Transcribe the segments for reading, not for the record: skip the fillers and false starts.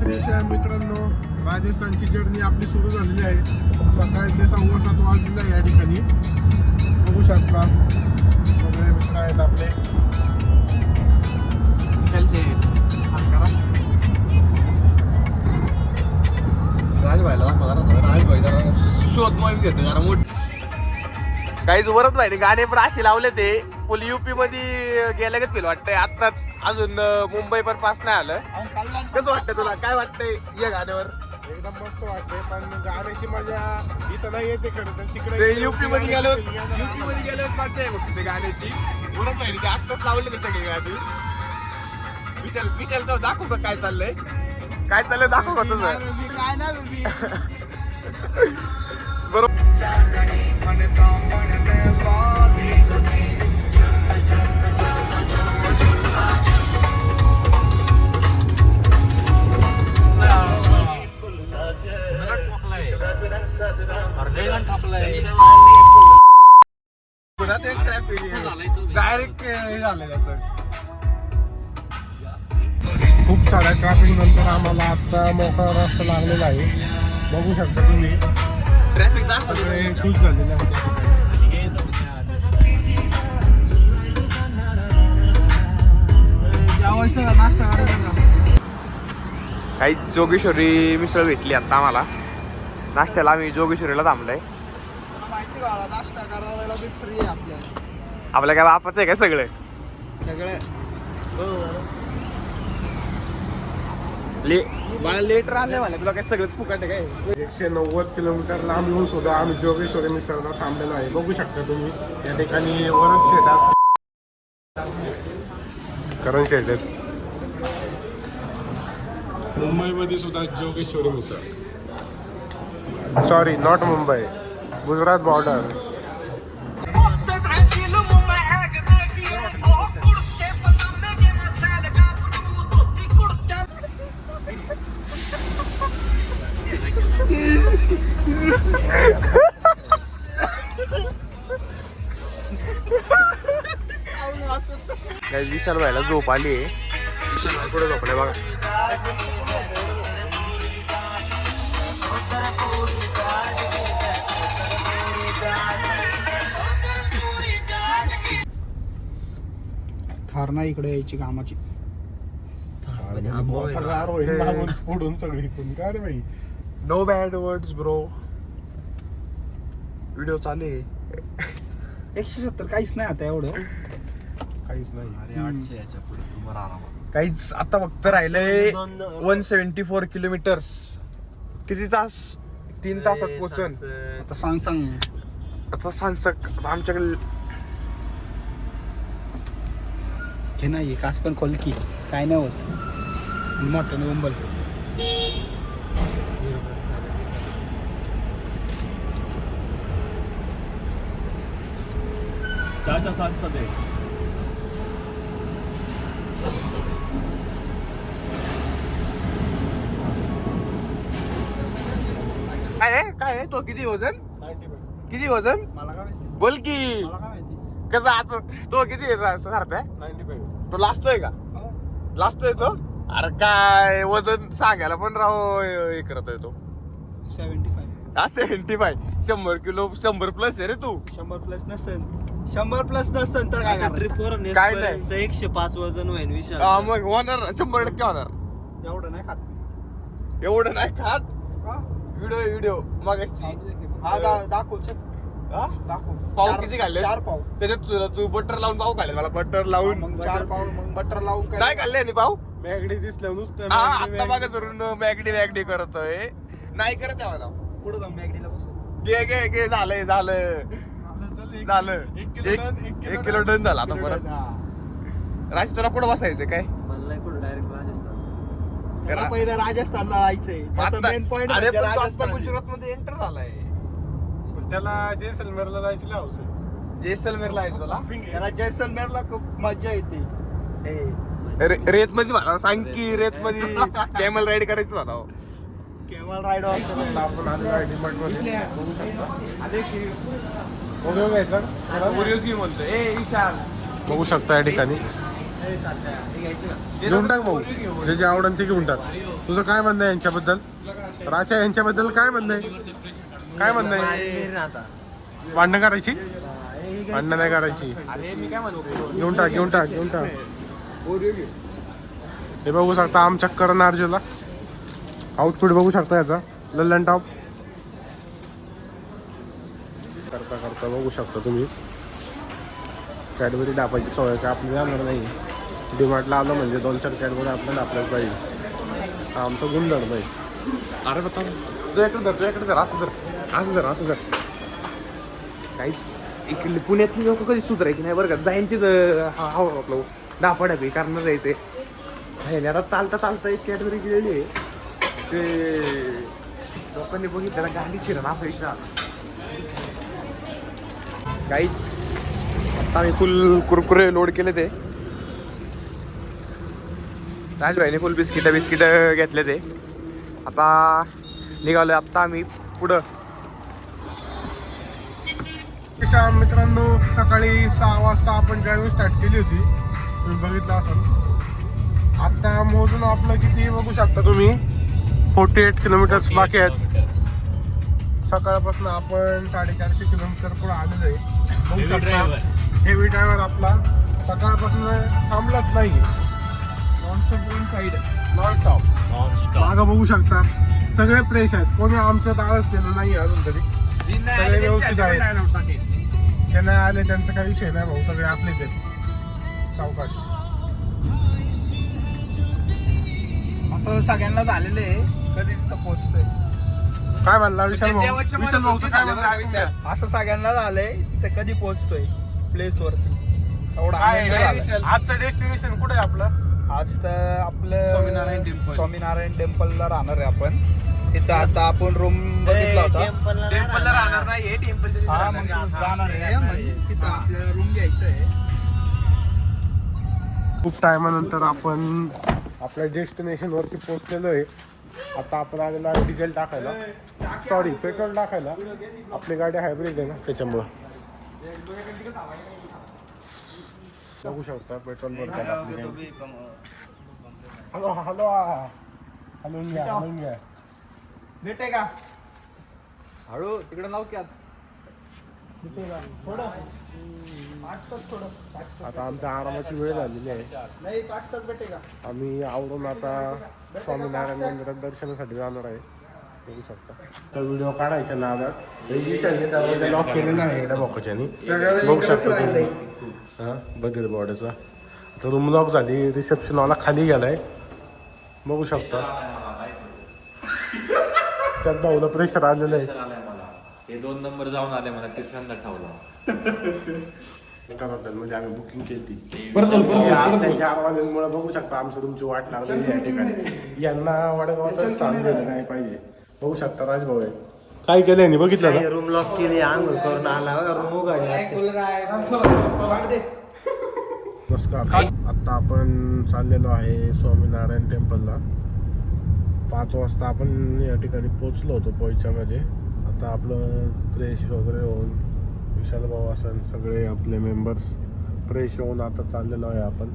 श्री मित्रांनो, राजस्थानची जर्नी आपली सुरू झालेली आहे. सकाळचे 7:15 वाजलेले आहे या ठिकाणी. बघू शकता सगळे मित्र आहेत आपले. शोध मोहीम घेतो जरा मोठ काहीच वरत नाही. गाणे पण असे लावले ते फुल युपी मध्ये गेल्या गत फील वाटतंय. आत्ताच अजून मुंबई पण पास नाही आलं. कसं वाटतंय तुला? काय वाटतंय या गाण्यावर? एकदम मस्त वाटते, पण गाण्याची मजा इथं नाही येते खरं तर. तिकडे युपी मध्ये गेल्यावर मजा आहे बघ ते गाण्याची. वरत नाही ते आत्ताच लावले ते सगळे गाणी. विशाल तर दाखव का काय चाललंय दाखव का तुझं. बरोबर. डायरेक्ट झालं त्याचं. खूप साऱ्या ट्रॅफिक नंतर आम्हाला आता मोकळा रस्ता लागलेला आहे. बघू शकता तुम्ही, ट्रॅफिक सगळे खुश झालेले आहेत त्या ठिकाणी. काही जोगेश्वरी मिसळ भेटली आता आम्हाला नाश्त्याला. आम्ही जोगेश्वरीला थांबलोय. नाश्ता करायला बी फ्री आहे आपल्या काय बापाचं आहे काय सगळं? मला लेट राहिले मला. तुला काय सगळंच फुकट आहे काय? 190 किलोमीटर लांब येऊन सुद्धा आम्ही जोगेश्वरी मिसळला थांबलेलो आहे. बघू शकता तुम्ही या ठिकाणी वरच शेट असते. करण शेट आहेत. मुंबईमध्ये सुद्धा Jogeshwari misal. Sorry, not Mumbai, Gujarat border. काही विशाल भाईला झोप आली आहे. विशाल भाई कुठे झोपलाय बघा. थार नाही इकडे यायची कामाची. फोडून सगळी कोण काय रे भाई. No bad words bro. Video चालू आहे. 170 काहीच नाही आता एवढं. काहीच नाही. काहीच आता फक्त राहिलंय 174 किलोमीटर्स. किती तास? 3 तासात पोहोचन. आता सांग आता सांग आमच्याकडे हे नाही काच पण खोल की काय नाही होत. मोठं मुंबई चाचा सांसद आहे. काय आहे तो? किती वजन? किती वजन? मला काय माहिती. बोल की मला काय माहिती. कसं आता तो किती सारखा 95. तो लास्टोय का? लास्टोय तो? अरे काय वजन सांगायला पण राव हे करतोय तो. 75. 75 100 किलो. 100 प्लस आहे रे तू. 100 प्लस नसेल. 100 प्लस नसेल तर काय ट्रिपवर काय नाही. 105 वजन होईल विशाल. मग होणार 100% होणार. एवढं नाही खात. एवढं नाही खात. का? व्हिडिओ मागायची. हा दाखव चल. दाखव. पाव किती खाल्ले? 4 पाव. त्याच्यात तू बटर लावून पाव खाल्ले. मला बटर लावून मग 4 पाव मग बटर लावून काय नाही खाल्ले पाव. मॅगडी दिसल्या नुसतं. आता बघा जरूर मॅगडी करतोय. नाही करत आहे मला. पुढे जाऊन मॅगडीला बसू. घे झालं 1 किलो डन झाला. आता परत राज तुला कुठं बसायचं काय? मला नाही कुठं डायरेक्ट राजस्थान. त्याला पहिलं राजस्थानला जायचंय. त्याचा मेन पॉइंट अरे म्हणजे पण तो आता राजस्थान. गुजरात मध्ये एंटर झालाय. त्याला जैसलमेरला जायची लावस. जैसलमेरला आहे तुला. त्याला जैसलमेरला खूप मजा येते. रेत मध्ये म्हणा. सांग की रेत मध्ये कॅमल राईड करायचं म्हणावं. केवळ राईड असतो. आपण आलेलो आहे डिमार्ट मध्ये. बघू शकता. ओरिओ घ्यायचा. ओरिओ की म्हणतोय. ए विशाल बघू शकता या ठिकाणी. घ्यायचं का? घेऊन टाक भाऊ, जे जे आवडन ते घेऊन टाक. तुझं काय म्हणणं आहे यांच्याबद्दल? राजा यांच्याबद्दल काय म्हणणं आहे? काय म्हणणं आहे? भांडणं करायची? भांडणं नाही करायची. घेऊन टाक घेऊन टाक घेऊन टाक. हे बघू शकता आमच्या करण अर्जुला आउटफिट बघू शकता याचा, लल्लन टॉप करता करता बघू शकता तुम्ही. कॅडबरी डापायची सवय का आपली जाणार नाही. डीमार्टला आलं म्हणजे 2-4 कॅडबरी आपल्याला आपल्याला पाहिजे. हा आमचा गुणधर्म आहे. अरे बता तुझ्याकडे धर असं धर असं धर असं धर. काहीच इकडली पुण्यातली लोक कधी सुधारायची नाही बरं का. जाईन तिथं हा आपलं डापाडापी करणार आहे ते. आता चालता चालता एक कॅडबरी गेलेली आहे ते लोकांनी बघितलं गाडी चिरण असा विषय काहीच. आता आम्ही फुल कुरकुरे लोड केले ते. राजभाईने फुल बिस्किट घेतले ते. आता निघालो आता आम्ही पुढं. मित्रांनो सकाळी 6 वाजता आपण ड्रायव्हिंग स्टार्ट केली होती, तुम्ही बघितलं असेल. आता मोजून आपलं किती बघू शकता तुम्ही, 48 किलोमीटर्स बाकी आहेत. सकाळपासून आपण 450 किलोमीटर पुढे आलेलो आहे. बघू शकता हेवी ड्रायव्हर आपला सकाळपासून थांबलाच नाही. नॉनस्टॉप वन साईड नॉनस्टॉप मागं बघू शकता सगळे फ्रेश आहेत. कोणी आमचं आळस केलं नाही अजून तरी. सगळे व्यवस्थित आहेत. जे नाही आले त्यांचा काही विषय नाही भाऊ, सगळे आपलेच आहेत. सावकाश असं सगळ्यांना झालेलं आहे. कधी तिथं पोहोचतोय काय म्हणला विशाल भाऊ? विशाल भाऊचं काय म्हणणं आहे? असं सगळ्यांना झालंय तिथे कधी पोहोचतोय प्लेस वरती. एवढा आनंद झाला. आजचं डेस्टिनेशन कुठे आहे आपलं? आज तर आपलं स्वामीनारायण टेम्पलला राहणार आहे आपण. तिथं आता आपण रूम बघितला होता. टेम्पलला राहणार नाही, टेम्पलच्या हा मग जाणार आहे म्हणजे तिथं आपल्याला रूम घ्यायचं आहे. खूप टायमानंतर आपण आपल्या डेस्टिनेशन वरती पोहोचलेलो आहे. आता आपण आलेलो आहे डिझेल टाकायला, सॉरी पेट्रोल टाकायला. आपली गाडी हायब्रिड आहे ना त्याच्यामुळं. बघू शकता पेट्रोल भरताना आपली गाडी. हॅलो हॅलो हलवून घ्या हलवून घ्या. भेटे का हळू तिकडे नाव क्या. आता आमच्या आरामाची वेळ झालेली आहे. नाही 5 तास भेटे का. आम्ही आवरून आता स्वामीनारायण मंदिरात दर्शनासाठी जाणार आहे. बघू शकता तर व्हिडिओ काढायच्या नादात लॉक केलेला आहे एकदा बॉक्सच्यानी. बघू शकता तुम्ही. हां बघेल बॉर्डरचा आता रूम लॉक झाली. रिसेप्शनवाला खाली गेलाय बघू शकता. त्यात भाऊला प्रेशर आलेलं आहे. हे 2 नंबर जाऊन आले मला, तिसऱ्यांदा ठेवला. म्हणजे आम्ही बुकिंग केली त्यांच्या आवाजांमुळे बघू शकता आमचं तुमची वाट लागलेली या ठिकाणी. यांना वडगावातच स्थान दिलं नाही पाहिजे. बघू शकता राजभाऊ आहे काय केलं यांनी बघितलं ना. रूम लॉक केली, आंघोळ करून आला रूम उघडला. नमस्कार. आता आपण चाललेलो आहे स्वामीनारायण टेम्पलला. 5 वाजता आपण या ठिकाणी पोचलो होतो पोयच्यामध्ये. आता आपलं फ्रेश वगैरे होऊन विशाल भाऊ असन सगळे आपले मेंबर्स फ्रेश होऊन आता चाललेलो आहे आपण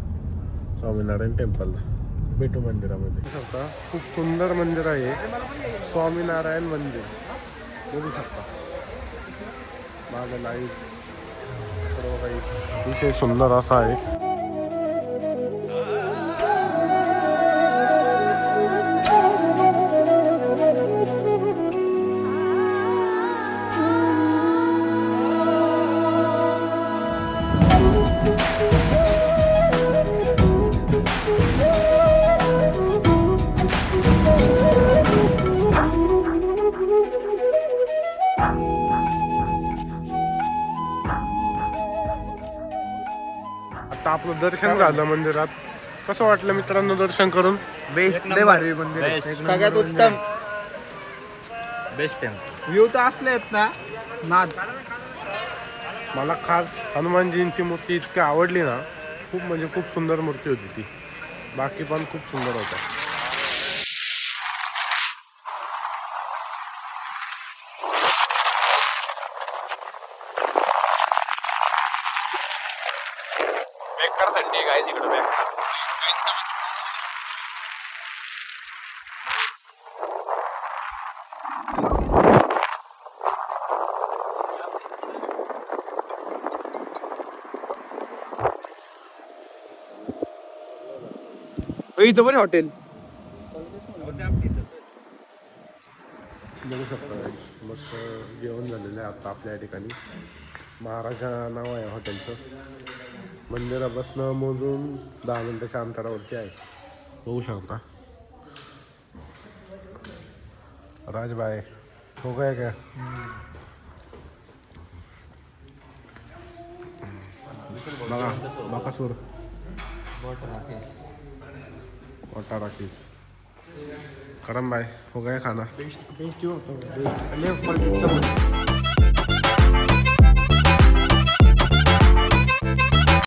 स्वामीनारायण टेम्पलला. भेटू मंदिरामध्ये. बघू शकता खूप सुंदर मंदिर आहे स्वामीनारायण मंदिर. बघू शकता माझं लाईव्ह सर्व काही विषय सुंदर असा आहे. आता आपलं दर्शन झालं मंदिरात. कसं वाटलं मित्रांनो दर्शन करून? बेस्ट लय भारी मंदिर आहे. सगळ्यात उत्तम बेस्ट आहे. व्ह्यू तर असले आहेत ना नाद. मला खास हनुमानजींची मूर्ती इतकी आवडली ना. खूप म्हणजे खूप सुंदर मूर्ती होती ती. बाकी पण खूप सुंदर होता. थंडी आहे गाईज इकडं. इथं पण हॉटेल बघू शकता guys. मस्त जेवण झालेलं आहे आता आपल्या या ठिकाणी. महाराजा नाव आहे हॉटेलचं. मंदिरापासून मोजून 10 मिनिटाच्या अंतरावरती आहे. बघू शकता. राजबाई हो गया क्या? बघा बाकासूर वाटा राखीस. करम भाई हो गया खाना?